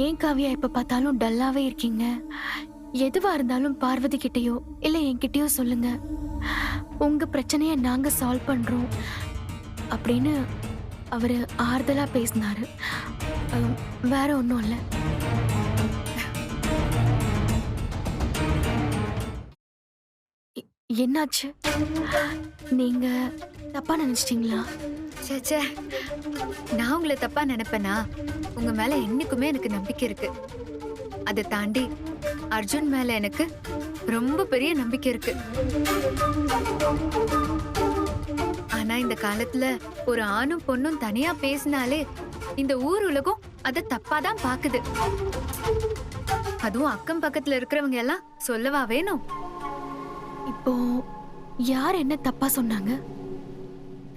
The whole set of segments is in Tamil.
ஏன் காவியா எப்ப பார்த்தாலும் டல்லாவே இருக்கீங்க? எதுவா இருந்தாலும் பார்வதி கிட்டயோ இல்ல என்கிட்டயோ சொல்லுங்க. உங்க பிரச்சனைய நாங்க சால்வ் பண்றோம் அப்படின்னு அவரு ஆறுதலா பேசினாரு. அம், வேற ஒண்ணும் இல்ல. எ- என்னாச்சு? நீங்க தப்பா நினைச்சிட்டீங்களா? ச்சே ச்சே, நான் உங்களை தப்பா நினைப்பேனா? உங்க மேல என்னைக்குமே எனக்கு நம்பிக்கை இருக்கு. அதை தாண்டி அர்ஜுன் மேல எனக்கு ரொம்ப பெரிய நம்பிக்கை இருக்கு. ஆனா இந்த காலத்துல ஒரு ஆணும் பொண்ணும் தனியா பேசினாலே இந்த ஊர் உலகம் அத தப்பாதான் பாக்குது. அதுவும் அக்கம் பக்கத்துல இருக்கிறவங்க எல்லாம் சொல்லவா வேணும்? இப்போ யார் என்ன தப்பா சொன்னாங்க?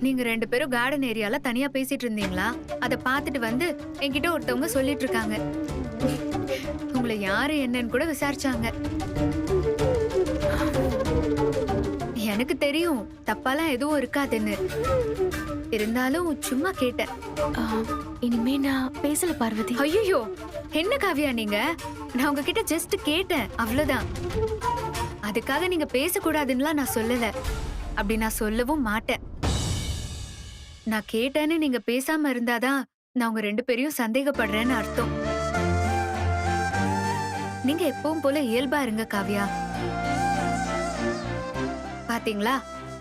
நீங்க 2 பேரும் கார்டன் ஏரியால தனியா பேசிட்டு இருந்தீங்களா? அத பாத்துட்டு வந்து என்கிட்ட ஒருத்தவங்க சொல்லிட்டு இருக்காங்க. உங்களை யாரு என்னன்னு கூட விசாரிச்சாங்க. எனக்கு தெரியும் தப்பாலாம் எதுவும் இருக்காதுன்னு. இருந்தாலும் சும்மா கேட்டேன். ஆ, இனிமே நான் பேசல பார்வதி. ஐயோ, என்ன காவியா நீங்க? நான் உங்ககிட்ட ஜஸ்ட் கேட்டேன், அவ்வளவுதான். அதுக்காக நீங்க பேசக்கூடாதுன்னுலாம் நான் சொல்லல. அப்படி நான் சொல்லவும் மாட்டேன். நான் கேட்டேன்னு நீங்க பேசாம இருந்தாதான் நான் உங்க 2 பேரையும் சந்தேகப்படுறேன்னு அர்த்தம். நீங்க எப்பவும் போல இயல்பா இருங்க காவியா. பாத்தீங்களா,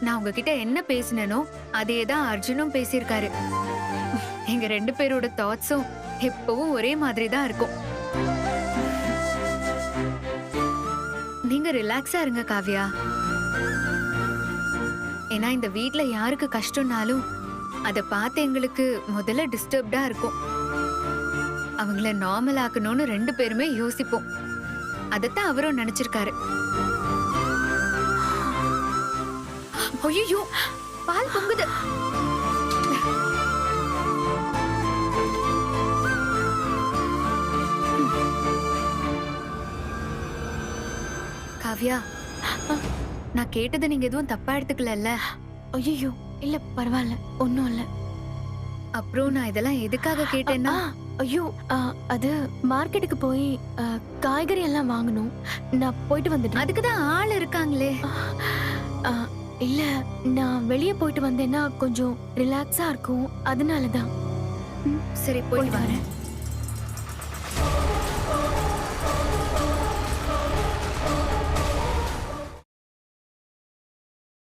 நான் உங்ககிட்ட என்ன பேசினேனோ அதேதான் அர்ஜுனும் பேசியிருக்காரு. எங்க 2 பேரோட தாட்ஸும் எப்பவும் ஒரே மாதிரி தான் இருக்கும். நீங்க ரிலாக்ஸா இருங்க காவியா. ஏன்னா இந்த வீட்ல யாருக்கு கஷ்டம்னாலும் அத பார்த்து எங்களுக்கு முதல்ல டிஸ்டர்ப்டா இருக்கும். அவங்கள நார்மல் ஆக்கணும்னு 2 பேருமே யோசிப்போம். அதத்தான் அவரும் நினைச்சிருக்காரு. ஐயோ, பால் பொங்குது. காவ்யா, நான் கேட்டதை நீங்க எதுவும் தப்பா எடுத்துக்கல? ஐயோ, இல்ல பரவாயில்ல, ஒன்னும் இல்ல. அப்புறம் நான் இதெல்லாம் எதுக்காக கேட்டேன்னா, ஐயோ, அது மார்க்கெட்டுக்கு போய் காய்கறி எல்லாம் வாங்கணும். நான் போயிட்டு வந்துட்டேன். அதுக்குதான் ஆள் இருக்காங்களே. ஆ, இல்ல, நான் வெளியே போயிட்டு வந்தேன்னா கொஞ்சம் ரிலாக்ஸா இருக்கும், அதனாலதான். சரி, போயிட்டு வரேன்.